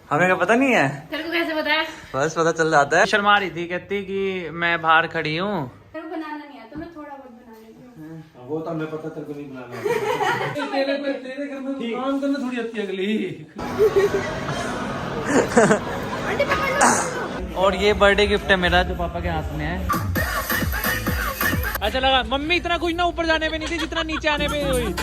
हमें क्या पता नहीं है। तेरे को कैसे पता है? बस पता चल जाता है। शर्मा रही थी, कहती कि मैं बाहर खड़ी हूँ। तेरे को बनाना नहीं आता, मैं थोड़ा बहुत बना लेती हूँ। वो तो हमें पता, तेरे को नहीं बनाना। तेरे घर में काम करना थोड़ी आती है अगली। और ये बर्थडे गिफ्ट है मेरा जो पापा के हाथ में है। अच्छा लगा मम्मी, इतना कुछ ना ऊपर जाने में नहीं थी जितना नीचे आने में हुई।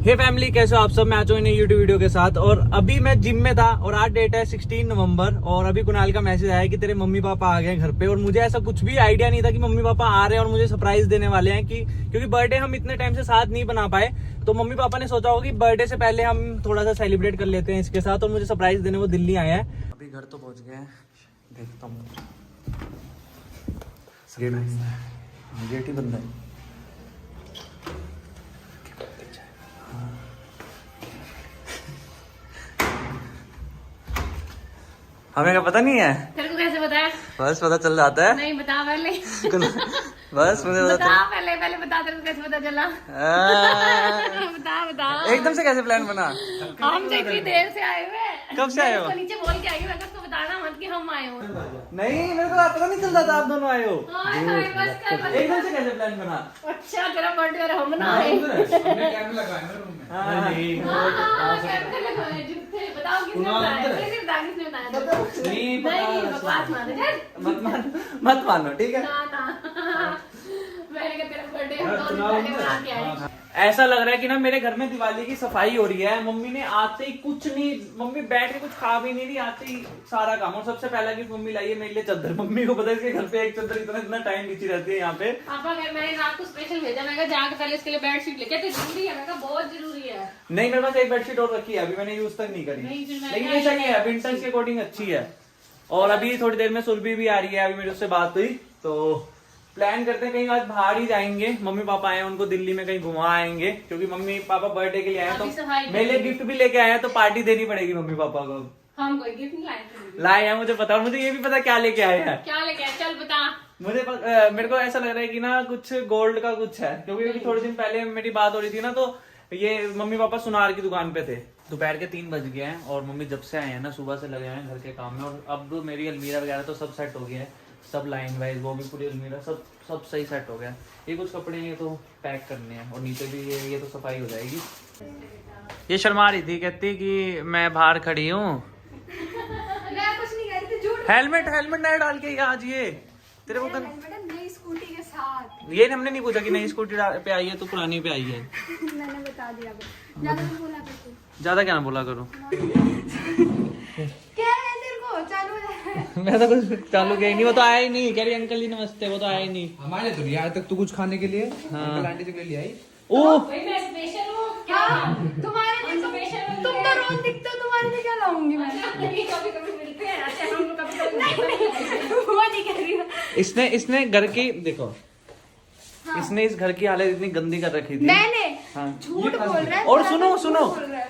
हे फैमिली, कैसे हो आप सब? मैं आ चुका हूं यूट्यूब वीडियो के साथ। और अभी मैं जिम में था और आज डेट है 16 नवंबर। और अभी कुणाल का मैसेज आया कि तेरे मम्मी पापा आ गए घर पे। और मुझे ऐसा कुछ भी आइडिया नहीं था कि मम्मी पापा आ रहे हैं और मुझे सरप्राइज देने वाले हैं, क्योंकि बर्थडे हम इतने टाइम से साथ नहीं बना पाए। तो मम्मी पापा ने सोचा होगा कि बर्थडे से पहले हम थोड़ा सा सेलिब्रेट कर लेते हैं इसके साथ, और मुझे सरप्राइज देने वो दिल्ली आए हैं। अभी घर तो पहुंच गए हैं, देखता हूँ। गेट ही बंद है। हमें क्या पता नहीं है। तेरे को कैसे पता है? बस पता चल जाता है। नहीं बता पहले। बस मुझे बता पहले बता, तेरे को कैसे पता चला? बता एकदम से कैसे प्लान बना? हम तो इतनी देर से आए हुए हैं। कब से आए हो? तो नीचे बोल के आई हूँ, मैं उसको बताना मत कि हम आए हो। नहीं, मेरे को पता नहीं चलता था आप दोनों आए हो। एकदम से कैसे प्लान बना? अच्छा तेरा बर्थडे और हम ना आए। कैमरा लगाया ना रूम में। कैमरे लगाए जूते। बताओ किसने बताया? किसने बताया? किसने बताया? नहीं नहीं बकवास मानो यार। मत मानो, ठीक है। ना मैंने कहा तेरा बर्थडे हम दोनों पहले बना के आए। ऐसा लग रहा है कि ना मेरे घर में दिवाली की सफाई हो रही है। मम्मी ने आते ही कुछ नहीं, मम्मी बैठ के कुछ खा भी नहीं रही, आते ही सारा काम। और सबसे पहला गिफ्ट मम्मी लाई है मेरे लिए चादर। मम्मी को पता है इसके घर पे एक चादर इतना टाइम बिछी रहती है यहाँ पे। पापा मैंने रात को स्पेशल भेजा, मैं कहा जाके पहले इसके लिए बेडशीट लेके आते। जरूरी है? मैं कहा बहुत जरूरी है। नहीं, मेरे पास एक बेडशीट और रखी है, अभी मैंने यूज तक नहीं करी। लेकिन ये सही है, विंटर्स के अकॉर्डिंग अच्छी है। और अभी थोड़ी देर में सुरभि भी आ रही है, अभी मेरे उससे बात हुई। तो प्लान करते हैं कहीं आज बाहर ही जाएंगे। मम्मी पापा आए हैं, उनको दिल्ली में कहीं घुमा आएंगे, क्योंकि मम्मी पापा बर्थडे के लिए आए हैं। तो मेरे लिए गिफ्ट भी लेके आए हैं, तो पार्टी देनी पड़ेगी मम्मी पापा को। हम कोई गिफ्ट नहीं लाए हैं, मुझे पता। और मुझे ये भी पता क्या लेके आए हैं। क्या लेके आए? चल बता। मेरे को ऐसा लग रहा है कि ना कुछ गोल्ड का कुछ है, क्योंकि थोड़े दिन पहले मेरी बात हो रही थी ना, तो ये मम्मी पापा सुनार की दुकान पे थे। दोपहर के 3 बज गए हैं और मम्मी जब से आए हैं ना, सुबह से लगे हैं घर के काम में। और अब मेरी अलमीरा वगैरह तो सब सेट हो गया है, सब लाइन वाइज, वो भी पूरी अलमीरा सब सही सेट हो गया। ये कुछ कपड़े ये तो पैक करने हैं, और नीचे भी ये तो सफाई हो जाएगी। ये शर्मा रही थी, कहती कि मैं बाहर खड़ी हूँ। मैं कुछ नहीं कह रही थी, झूठ। हेलमेट नहीं डाल के आज ये तेरे को नई स्कूटी के साथ। ये हमने नहीं पूछा कि नई स्कूटी पे आई है तो पुरानी पे आई है। मैंने बता दिया। ज्यादा नहीं बोला करती। ज्यादा क्या ना बोला करो। क्या है तेरे को? चालू है। मैं तो कुछ चालू किया ही नहीं, वो तो आया ही नहीं। कह रही अंकल जी नमस्ते, वो तो आया ही नहीं। हमारे तो नहीं आज तक। तू कुछ खाने के लिए अंकल आंटी के लिए ले आई? ओह भाई मैं स्पेशल हूँ क्या? तुम्हारे लिए स्पेशल। तुम तो रोज दिखते हो, तुम्हारे लिए क्या लाऊंगी मैं? कभी मिलते हैं। अच्छा हम लोग कभी वो नहीं कह रही। इसने घर की देखो, इसने इस घर की हालत इतनी गंदी कर रखी थी। मैंने हाँ। झूठ बोल रहा है। और सुनो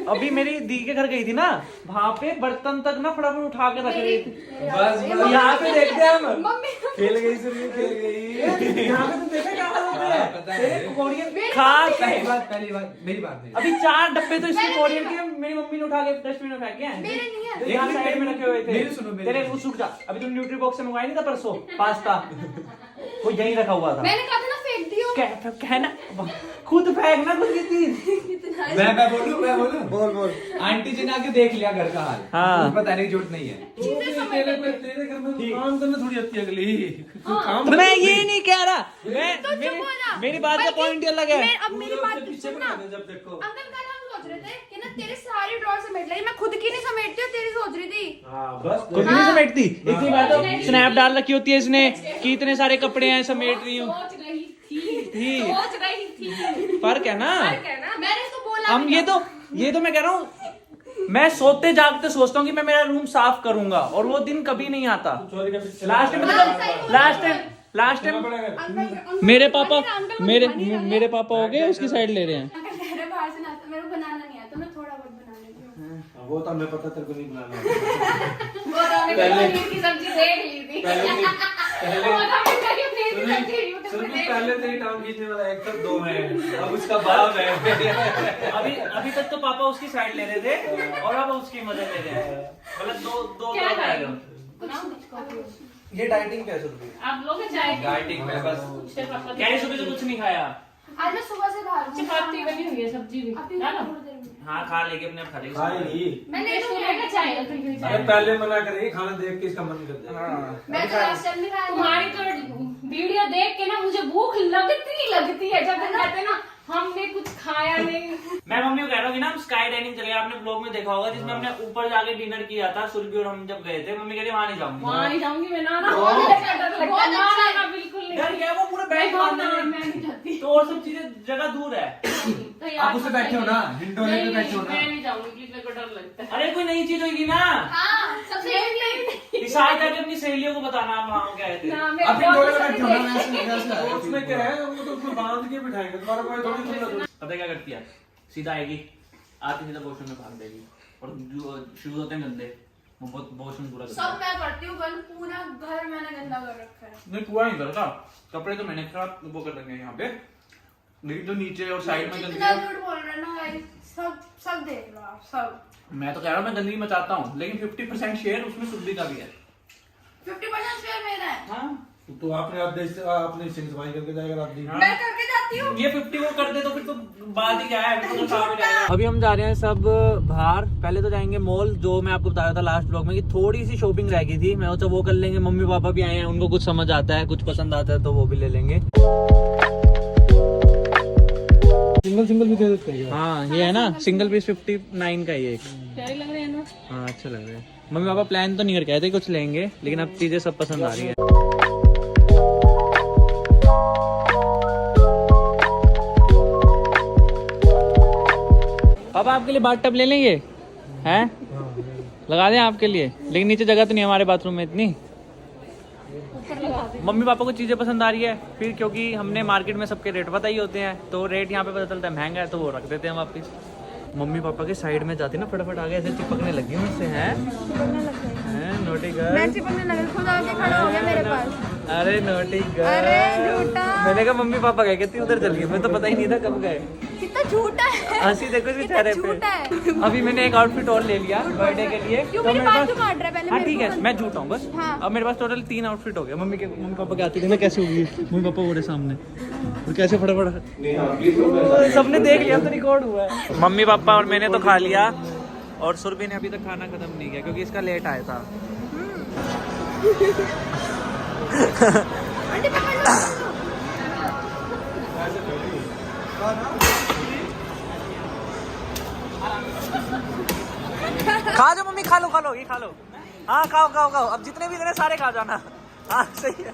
अभी मेरी दी के घर गई थी ना, वहाँ पे बर्तन तक ना फटाफट उठा के रख रही थी। बस यहाँ पे देखते हैं हम। मम्मी खेल गई सुरभि, खेल गई। यहाँ पे तुम देखा क्या हालत पता है? है। कोरियन खा पहली बात मेरी बात नहीं। अभी 4 डब्बे तो इसके कोरियन के मेरी मम्मी ने उठा के डस्टबिन में फेंके हैं। मेरे नहीं है। तो यहाँ साइड में रखे हुए थे। मेरी सुनो, मेरी तेरे सुनो। वो सूख जा। अभी तुम न्यूट्री बॉक्स से मंगवाई नहीं था परसों पास्ता, वो यहीं रखा हुआ था। मैंने कहा था ना फेंक दियो। कहना खुद फेंकना खुद की चीज। मैं बोलूं बोल आंटी जी ने आके देख लिया घर का हाल। हाँ। कुछ बताने की जरूरत नहीं है। तेरे घर में काम करना थोड़ी आती है अगली। तो मैं ये नहीं कह रहा, मेरी बात का पॉइंट अलग है। अब मेरी बात सुन ना। जब देखो अंकल कल हम सोच रहे थे कि ना तेरे सारे ड्रॉर समेट ले। मैं खुद की नहीं समेटती हूँ, तेरी सोच रही थी। बस खुद नहीं समेटती। इतनी बार तो स्नैप डाल रखी होती है इसने कि इतने सारे कपड़े हैं समेट रही हूँ। सोच रही थी। फर्क है ना। मैंने इसको बोला। हम ये तो मैं कह रहा हूँ, मैं सोते जागते सोचता हूँ कि मैं मेरा रूम साफ करूंगा, और वो दिन कभी नहीं आता। लास्ट टाइम मेरे पापा हो गए उसकी साइड ले रहे हैं। अंकल कह रहे बाहर से नाश्ता मेरे को बनाना नहीं आता, मैं थोड़ा बहुत बना लेती हूँ। वो तो हमें पता, तेरे को नहीं बनाना। वो तो हमने पनीर की सब्जी देख ली थी। वो तो हमने पनीर की सब्जी सिर्फ पहले तेरी टांग खींचने वाला एक तक दो है, अब उसका बाप है। अभी तक तो पापा उसकी साइड ले रहे थे और अब उसकी मदद ले रहे हैं। मतलब दो क्या लोग आ खाए? रहे हो। ये डाइटिंग कैसे होती है? आप लोग चाय डाइटिंग में बस कह रही सुबह से कुछ नहीं खाया। आज मैं सुबह से खा रही हूँ। चपाती बनी हुई है, सब्जी भी अभी डालो। थोड़ी देर में। हाँ खा लेगी, अपने आप खा लेगी। खाई नहीं। मैंने इसको लेकर चाय रखी हुई अरे चाय। पहले मना करेगी, खाना देख के इसका मन कर जाए। मैं तो लास्ट टाइम भी खाया था। तुम्हारी तो वीडियो देख के ना मुझे भूख लगती है जब तुम कहते ना हमने कुछ खाया नहीं। मैं मम्मी को कह रहा हूँ कि ना हम स्काई डाइनिंग चले गए, आपने ब्लॉग में देखा होगा जिसमें हमने ऊपर जाके डिनर किया था। सुरभि और हम जब गए थे, मम्मी कह रही वहां नहीं जाऊंगी। वहाँ नहीं जाऊंगी मैं, ना बहुत मुझे अच्छा, डर लगता बहुत है। ना अच्छा। ना बिल्कुल नहीं। डर गया वो पूरा बैठ मैं मारने में। मैं नहीं जाती। तो और सब चीजें जगह दूर है। तो यार आप उससे बैठे हो ना, हिंडोले पे बैठे हो ना। मैं नहीं जाऊंगी प्लीज, मेरे को डर लगता है। अरे कोई नई चीज होगी ना, हाँ, सबसे इशारा करके अपनी सहेलियों को बताना आप वहाँ गए थे। ना मैं आप हिंडोले पे बहुत बैठे हो ना, सारी तो उसमें क्या है, वो तो उसमें बांध के बिठाएंगे, तुम्हारा कोई थोड़ी थोड़ी। पता है क्या करती है? सीधा आएगी, आती सीधा वॉशरूम में भाग देगी और जो शूज होते हैं गंदे वो बहुत वॉशरूम पूरा करती सब है। मैं करती हूँ। कल पूरा घर मैंने गंदा कर रखा है। नहीं पूरा नहीं करता, कपड़े तो मैंने खराब वो कर रखे हैं यहाँ पे, लेकिन जो नीचे और साइड में गंदगी कितना है, झूठ बोल रहे हैं ना गाइस। सब देख लो आप सब। मैं तो कह रहा हूँ मैं गंदगी मचाता हूँ, लेकिन 50% शेयर उसमें सुद्धि का भी है। 50% शेयर मेरा है। हाँ तो आपने अपने सिंह सफाई करके जाएगा रात दिन। मैं करके जाती हूँ। ये 50 वो कर दे तो फिर तो बात ही क्या है, फिर तो साफ ही रहेगा। अभी हम जा रहे हैं सब बाहर। पहले तो जाएंगे मॉल, जो मैं आपको बताया था लास्ट ब्लॉग में कि थोड़ी सी शॉपिंग रह गई थी, मैं तो वो कर लेंगे। मम्मी पापा भी आए हैं, उनको कुछ समझ आता है, कुछ पसंद आता है तो वो भी ले लेंगे। सिंगल भी दे देते हैं। हाँ ये है ना सिंगल पीस 59 का ही है एक। प्यारे लग रहे हैं ना। हाँ अच्छा लग रहा है। मम्मी पापा प्लान तो नहीं करके आए थे कुछ लेंगे, लेकिन अब चीजें सब पसंद आ रही है। पापा आपके लिए बाथ टब ले लेंगे हैं? लगा दें आपके लिए, लेकिन नीचे जगह तो नहीं हमारे बाथरूम में इतनी। मम्मी पापा को चीज़ें पसंद आ रही है फिर, क्योंकि हमने मार्केट में सबके रेट पता ही होते हैं, तो रेट यहाँ पे पता चलता है महंगा है तो वो रख देते हैं वापस। मम्मी पापा के साइड में जाती ना फटाफट आगे ऐसे चिपकने लगी मुझसे। हैं नोटी गर्ल। मैं चिपकने लगा, खुद आके खड़ा हो गया मेरे पास। अरे नोटी गर्ल। अरे झूठा। मैंने कहा मम्मी पापा गए, कहती उधर चल गई, मैं तो पता ही नहीं था कब गए। कितना झूठा है। हंसी देखो इसके चेहरे झूठा पे। है। अभी मैंने एक आउटफिट और ले लिया बर्थडे के लिए। क्यों तो मेरी मेरे बात पास- क्यों काट रहा है पहले? हाँ मेरे ठीक को है, मैं झूठा हूँ बस। हाँ। अब मेरे पास टोटल 3 आउटफिट हो गए। मम्मी पापा के आते थे ना कैसे होगी, मम्मी पापा बोले सामने और कैसे फटाफट सबने देख लिया तो रिकॉर्ड हुआ है। मम्मी पापा और मैंने तो खा लिया और सुरभि ने अभी तक खाना खत्म नहीं किया क्योंकि इसका लेट आया था। आंटी पकड़ लो। खा जाओ मम्मी, खा लो ये खा लो। हाँ खाओ अब जितने भी इतने सारे खा जाना। हाँ सही है।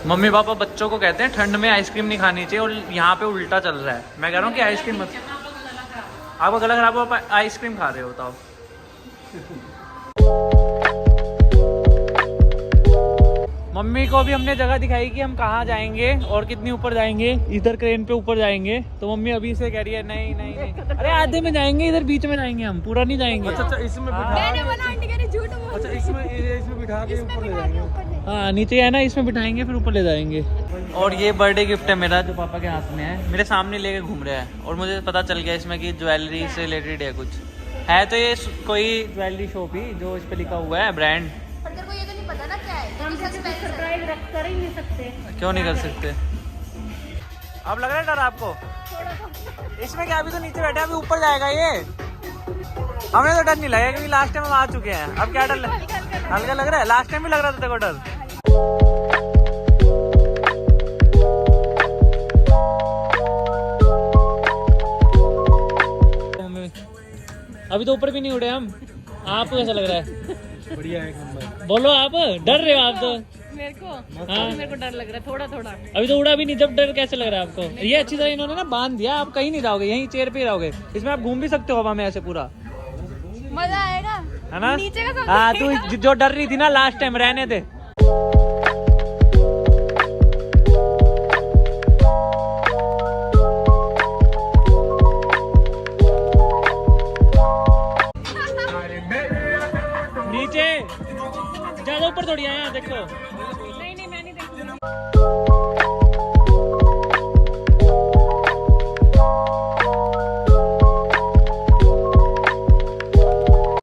मम्मी पापा बच्चों को कहते हैं ठंड में आइसक्रीम नहीं खानी चाहिए और यहाँ पे उल्टा चल रहा है। मैं कह रहा हूँ कि आइसक्रीम मत, आपका गला खराब हो, आप आइसक्रीम खा रहे हो बताओ। मम्मी को भी हमने जगह दिखाई कि हम कहाँ जाएंगे और कितनी ऊपर जाएंगे। इधर क्रेन पे ऊपर जाएंगे, तो मम्मी अभी से कह रही है नहीं अरे आधे में जाएंगे, इधर बीच में जाएंगे, हम पूरा नहीं जाएंगे। अच्छा इसमें मैंने बोला आंटी कह रही झूठ बोल। अच्छा इसमें बिठा के ऊपर ले जाएंगे। हाँ नीचे है ना, इसमें बिठाएंगे फिर ऊपर ले जाएंगे। और ये बर्थडे गिफ्ट है मेरा जो पापा के हाथ में है, मेरे सामने लेके घूम रहा है और मुझे पता चल गया इसमें कि ज्वेलरी से रिलेटेड है कुछ है। तो ये कोई ज्वेलरी शॉप ही जो इस पे लिखा हुआ है ब्रांड। पर तेरे को ये तो नहीं पता ना क्या है। हम सरप्राइज रख कर ही नहीं सकते। क्यों नहीं कर सकते? अब लग रहा है डर आपको? इसमें क्या, अभी तो नीचे बैठे, अभी ऊपर जाएगा ये। हमें तो डर नहीं लगेगा क्योंकि लास्ट टाइम हम आ चुके हैं। अब क्या डर हल्का लग रहा है? लास्ट टाइम भी लग रहा था तेरे को डर? अभी तो ऊपर भी नहीं उड़े हम। आपको कैसा लग रहा है? बढ़िया एक नंबर। बोलो आप, डर रहे हो आप तो? मेरे को हाँ। मेरे को डर लग रहा है थोड़ा थोड़ा। अभी तो उड़ा भी नहीं, जब डर कैसे लग रहा है आपको? ये अच्छी तरह इन्होंने ना बांध दिया, आप कहीं नहीं जाओगे, यहीं चेयर पे ही रहोगे। इसमें आप घूम भी सकते हो हवा में ऐसे पूरा, मजा आएगा है ना? नीचे का सब हाँ तू जो डर रही थी ना लास्ट टाइम, रहने दे। थोड़ी आया देखो। नहीं नहीं मैं नहीं देखूंगी।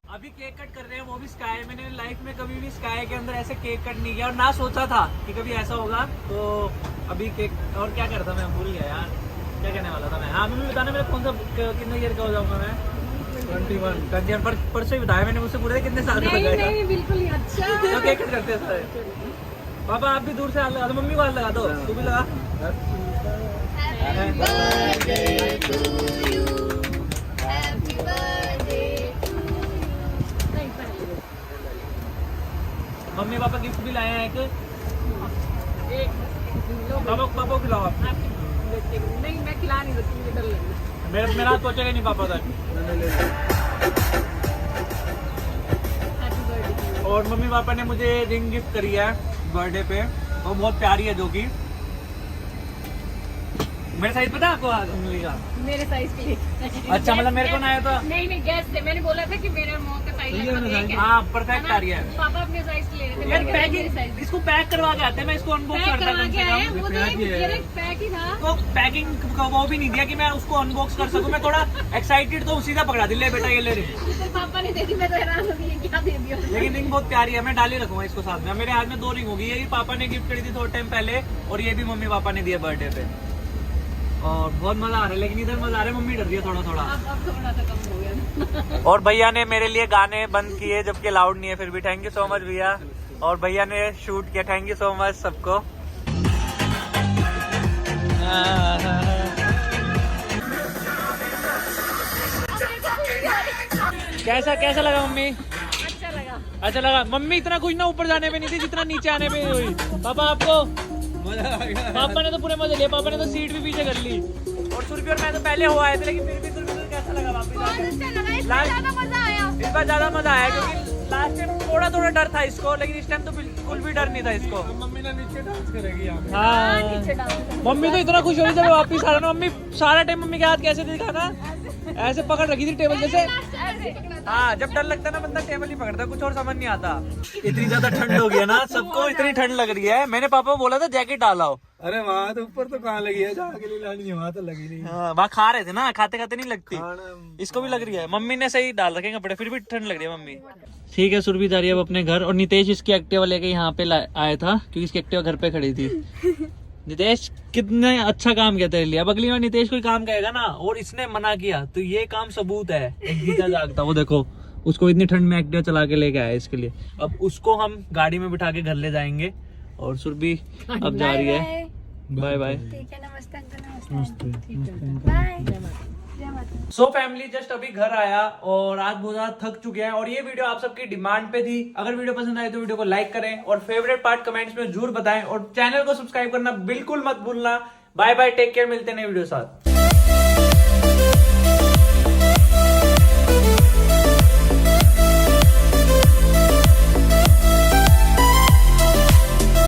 अभी केक कट कर रहे हैं, वो भी स्काई। मैंने लाइफ में कभी भी स्काई के अंदर ऐसे केक कट नहीं किया और ना सोचा था कि कभी ऐसा होगा। तो अभी केक और क्या करता मैं भूल गया यार, क्या कहने वाला था मैं। हाँ मम्मी बताना मेरा कौन सा कितने ईयर का हो जाऊंगा मैं? 21 परसों ही बताया मैंने, मुझसे पूरे कितने साल का नहीं नहीं बिल्कुल नहीं। अच्छा तो केक कट करते हैं सारे। पापा आप भी दूर से हाथ लगा दो, मम्मी को हाथ लगा दो, तू भी लगा। मम्मी पापा गिफ्ट भी लाए हैं एक। पापा को खिलाओ आप। नहीं मैं खिला नहीं सकती, मुझे डर लगता है। मेरा हाथ पहुंचेगा नहीं पापा तक। और मम्मी पापा ने मुझे रिंग गिफ्ट करी है बर्थडे पे, वो बहुत प्यारी है, जो कि मेरे साइज पता है आपको उंगली का? मेरे साइज के लिए। अच्छा मतलब मेरे को ना आया तो नहीं नहीं गैस थे, मैंने बोला था कि मेरे मुंह का साइज लगभग हाँ परफेक्ट आ रही है। पापा अपने साइज के ले रहे थे। यार मेरे पैकिंग साइज इसको पैक करवा के आते हैं, मैं इसको अनबॉक्स पैक करता करवा कम के से आए, कम। वो तो एक डायरेक्ट पैक ही था। तो पैकिंग का वो भी नहीं दिया कि मैं उसको अनबॉक्स कर सकूं। मैं थोड़ा एक्साइटेड तो सीधा पकड़ा दी, ले बेटा ये ले रिंग। तो पापा ने दे दी, मैं तो हैरान हो गई क्या दे दिया। लेकिन रिंग बहुत प्यारी है, मैं डाल ही रखूंगा इसको साथ में। मेरे हाथ में 2 रिंग होगी, ये भी पापा ने गिफ्ट करी थी थोड़ा टाइम पहले और ये भी मम्मी पापा ने दिया बर्थडे पे। और बहुत मजा आ रहा है, लेकिन इधर मजा आ रहा है, मम्मी डर रही है थोड़ा थोड़ा। अब थोड़ा सा कम हो गया। और भैया ने मेरे लिए गाने बंद किए जबकि अलाउड नहीं है, फिर भी थैंक यू सो मच भैया। और भैया ने शूट किया, थैंक यू सो मच सबको। कैसा लगा मम्मी? अच्छा लगा। अच्छा लगा। मम्मी इतना कुछ ना ऊपर जाने में नहीं थी जितना नीचे आने में हुई। पापा आपको? पापा ने तो पूरे मजे लिए, पापा ने तो सीट भी पीछे कर ली। और सुरभि और मैं तो पहले हो आए थे, लेकिन फिर भी सुरभि को कैसा लगा वापस बहुत आके? अच्छा लगा, इसमें लास्ट- ज्यादा मजा आया। इस बार ज्यादा मजा आया क्योंकि लास्ट टाइम थोड़ा डर था इसको, लेकिन इस टाइम तो बिल्कुल भी डर नहीं था इसको। मम्मी ने नीचे डांस करेगी यहाँ पे। हाँ मम्मी तो इतना खुश हो रही जब वापिस आ रहा ना। मम्मी सारा टाइम मम्मी के हाथ कैसे दिखाना, ऐसे पकड़ रखी थी टेबल जैसे। हाँ जब डर लगता है ना बंदा टेबल ही पकड़ता है, कुछ और समझ नहीं आता। इतनी ज्यादा ठंड हो गई है ना, सबको इतनी ठंड लग रही है। मैंने पापा को बोला था जैकेट डालाओ। अरे वहाँ तो ऊपर तो कहाँ लगी है, जहाँ के लिए लानी है वहाँ तो लगी नहीं। हाँ वहाँ खा रहे थे ना, खाते खाते नहीं लगती। खाना इसको भी लग रही है, मम्मी ने सही डाल रखे कपड़े, फिर भी ठंड लग रही है मम्मी। ठीक है सुरभि जा रही है अब अपने घर, और नितेश इसकी एक्टिवा लेके यहाँ पे आया था क्योंकि इसकी एक्टिवा घर पे खड़ी थी। नितेश कितने अच्छा काम किया तेरे लिए। अब अगली बार नितेश कोई काम कहेगा ना और इसने मना किया तो ये काम सबूत है एक जीता जागता। वो देखो उसको इतनी ठंड में एक्टिवा चला के लेके आया इसके लिए। अब उसको हम गाड़ी में बिठा के घर ले जाएंगे। और सुरभि अब जा रही है, बाय बाय। ठीक है, नमस्ते अंकल। नमस्ते बाय। सो फैमिली जस्ट अभी घर आया और आज बहुत ज्यादा थक चुके हैं और ये वीडियो आप सबकी डिमांड पे थी। अगर वीडियो पसंद आए तो वीडियो को लाइक करें और फेवरेट पार्ट कमेंट्स में जरूर बताएं और चैनल को सब्सक्राइब करना बिल्कुल मत भूलना। बाय बाय, टेक केयर, मिलते हैं नए वीडियो साथ।